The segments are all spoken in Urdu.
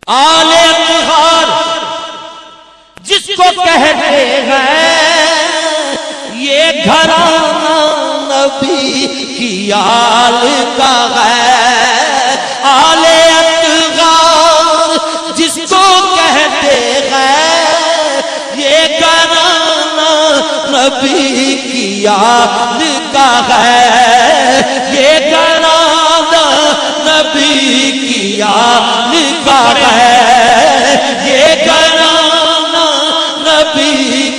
آل اطہار جس کو کہتے ہیں یہ گھرانہ نبی کی آل کا ہے. آل اطہار جس کو کہتے ہیں یہ گھرانہ نبی کی آل کا ہے. یہ گھرانہ نبی کی آل کا ہے. یہ گھرانہ نبی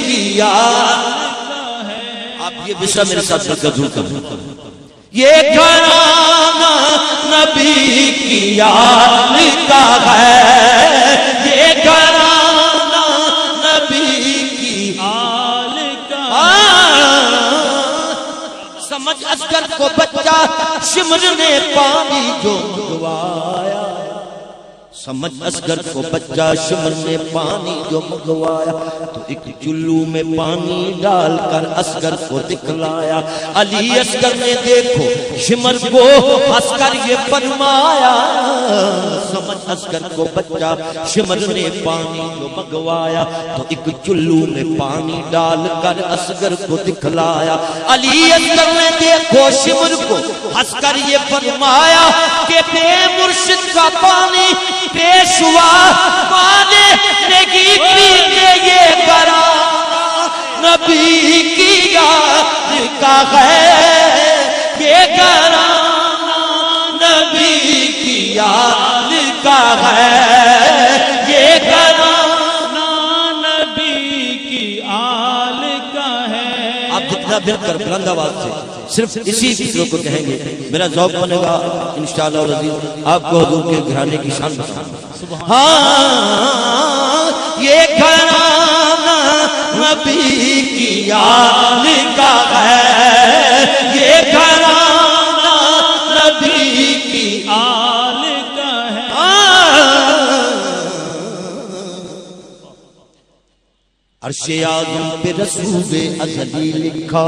کی آل کا ہے. آپ یہ بسا میرے ساتھ ضرور کریں. یہ گھرانہ نبی کی آل کا ہے. یہ گھرانہ نبی کی آل کا ہے. سمجھ اصغر کو بچہ شمر نے پانی جو منگوایا. سمجھ اصغر کو بچہ شمر نے پانی جو منگوایا تو ایک چلو میں پانی ڈال کر اصغر کو دکھلایا. علی اصغر نے دیکھو شمر کو ہنس کر یہ فرمایا. سمجھ اصغر کو بچہ شمر نے پانی جو منگوایا تو ایک چلو میں پانی ڈال کر اصغر کو دکھلایا. علی اصغر نے دیکھو شمر کو ہنس کر یہ فرمایا کہ بے مرشد کا پانی پیشوا والے نگی پیتے یہ گھرانہ نبی کی آل کا ہے. یہ گھرانہ نبی کی آل کا ہے. یہ گھرانہ نبی کی آل کا ہے. آپ جتنا بہتر بلند آواز سے صرف اسی فکروں کو کہیں گے میرا ذوق بنے گا انشاءاللہ العزیز آپ کو حضور کے گھرانے کی شان بتاؤں. ہاں یہ گھرانہ نبی کی آل کا ہے. یہ گھرانہ نبی کی آل کا ہے. عرش اعظم پہ رسول ازلی لکھا.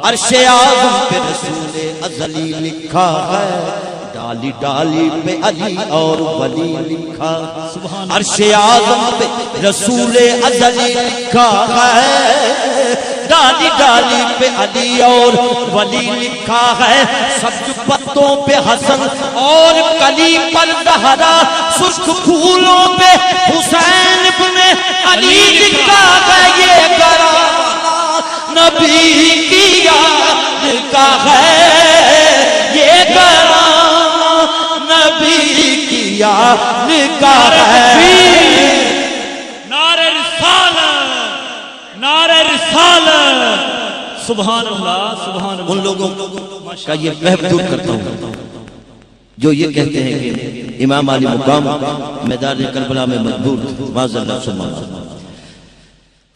عرش اعظم پہ رسول ازلی لکھا ہے. ڈالی ڈالی پہ علی اور ولی لکھا. عرش اعظم پہ رسول ازلی لکھا ہے. ڈالی ڈالی پہ علی اور ولی لکھا ہے. سبز پتوں پہ حسن اور کلی پر زہرا. سرخ پھولوں پہ حسین ابن علی لکھا ہے. یہ گھرانہ نبی کی آل کا ہے. یہ گھرانہ نبی کی آل کا ہے. نعرہ رسالت، نعرہ رسالت. سبحان اللہ، سبحان اللہ. ان لوگوں کا یہ فہم دور کرتا ہوں جو یہ کہتے ہیں کہ امام علی مقام میدان کربلا میں مقبول معاذ اللہ سبحان اللہ.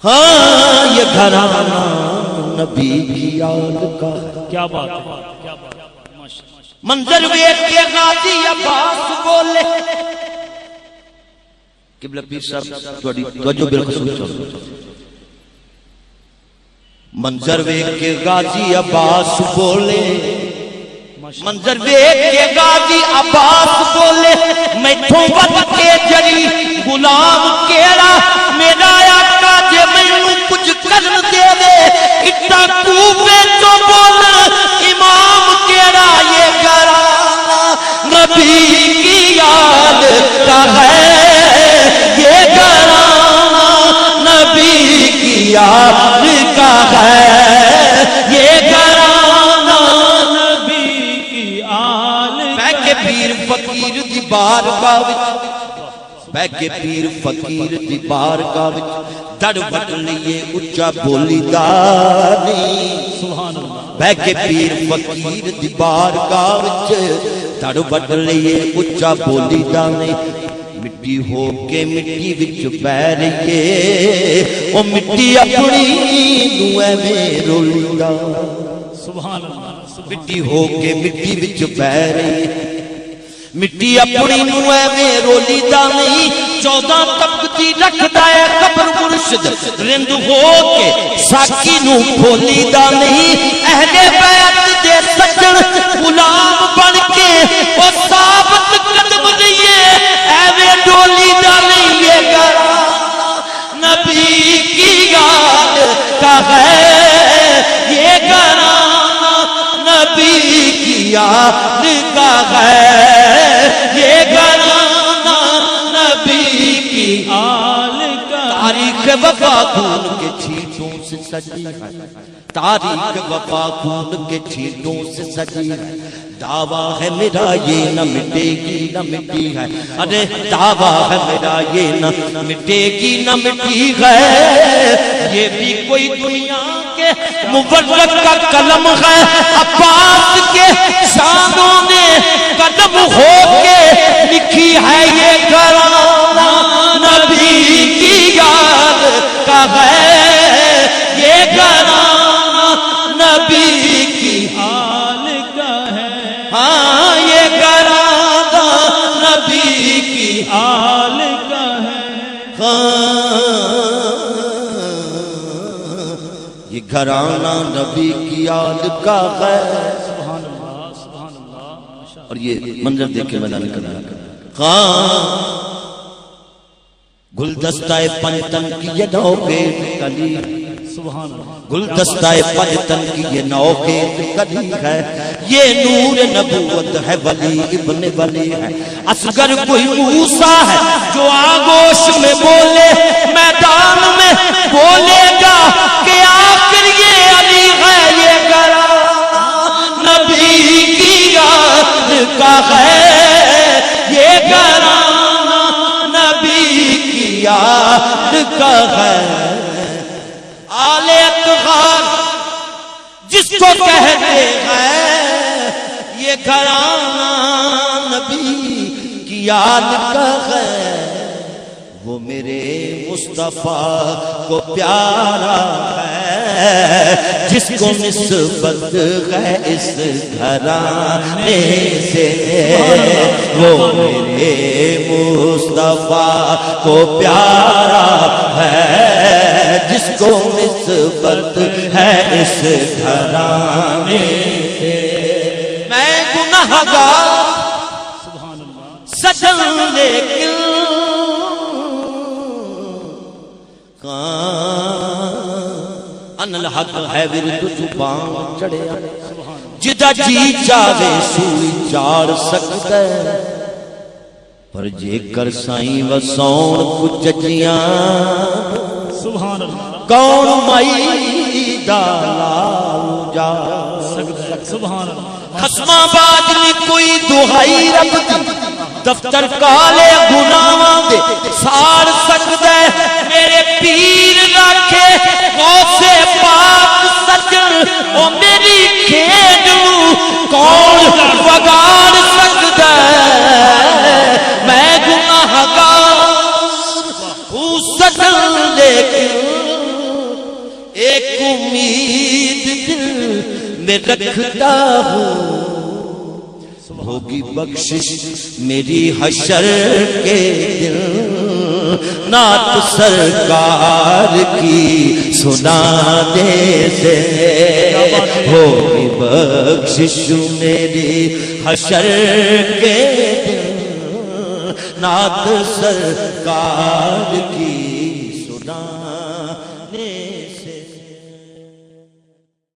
ہاں یہ گھرانہ نبی کی آل کا. کیا بات ہے. منظر ویکھ کے غازی عباس بولے. قبلہ پیر صاحب تھوڑی توجہ بالخصوص. منظر ویکھ کے غازی عباس بولے. منظر ویکھ کے غازی عباس بولے. میتھوں ود کے جری غلام کیڑا میرا آقا جے مینوں کچھ کرن دے دے. اٹا کوفے تو بول امام کیڑا. یہ گھرانہ نبی کی آل کا ہے. یہ گھرانہ نبی کی آل کا ہے. یہ گھرانہ نبی کی آل. بہ کے پیر فقیر دی بارگاہ وچ. بہ کے پیر فقیر دی بارگاہ وچ دڑ بٹ لئیے اچا بولی دانی. سبحان اللہ. بہ کے پیر فقیر دی بارگاہ وچ دڑ بٹ لئیے اچا بولی دانی. مٹی ہو کے مٹی وچ بہ رہیے او مٹی اپنی نو ایویں رولدا. سبحان اللہ. مٹی ہو کے مٹی وچ بہ رہی. مٹی اپنی نو ایویں رولی دا نہیں. 14 تبتی رکھدا ہے قبر مرشد. رند ہو کے ساکی نو کھولی دا نہیں. اہل بیت دے سجن یاد کا ہے یہ گھرانہ نبی کی آل کا تاریخ وفا خون کے چھینٹوں سے سجی ہے تاریخ وفا خون کے چھینٹوں سے سجی ہے دعویٰ ہے میرا یہ نہ مٹے گی نہ مٹی ہے ارے دعویٰ ہے میرا یہ نہ مٹے گی نہ مٹی ہے یہ بھی کوئی دنیا کے مبرک کا قلم ہے عباس کے شانوں نے قلم ہو کے لکھی ہے یہ گھرانہ نبی کی یاد کا ہے یہ گھرانہ نبی کی آل کا ہے ہاں یہ گھرانہ نبی کی آل کا ہے یہ گھرانہ نبی کی آل کا ہے سبحان اللہ سبحان اللہ ماشاء اور یہ منظر دیکھ کے میدان کرنا خان گلدستہ پنجتن کی یہ نوکے کلی سبحان اللہ گلدستہ پنجتن کی یہ نوکے کلی ہے یہ نور نبوت ہے ولی ابن ولی ہے اصغر کوئی موسیٰ ہے جو آگوش میں بولے میدان میں بولے گا کہ آخر یہ علی ہے یہ گھرانہ نبی کی یاد کا ہے یہ گھرانہ نبی کی یاد کا ہے آل اطہار جس کو کہتے ہیں یہ گھرانہ نبی کی یاد کا ہے وہ میرے مصطفیٰ کو پیارا ہے جس کو نسبت ہے اس گھرانے سے وہ میرے مصطفیٰ کو پیارا ہے جس کو نسبت ہے اس گھرانے سے میں گناہگار سبحان اللہ سجن لیکن ان الحق ہے ورد زبان چڑھے جدا جی چاہے سوئی چار سکتا پر جے کر سائیں وسون کچھ جیاں سبحان اللہ کون مائی دالال جا سبحان اللہ خسمہ باجنی کوئی دہائی رب دی دفتر کالے گناہاں دے سار سکتا ہے میرے پیر رکھے غوث پاک سجن او میری کھیڈ کون وگاڑ سکتا ہے میں گناہگار ہوں سجن لیکن ایک امید دل میں رکھتا ہوں ہوگی بخشش میری حشر کے دن نعت سرکار کی سنانے سے ہوگی بخشش میری حشر کے دن نعت سرکار کی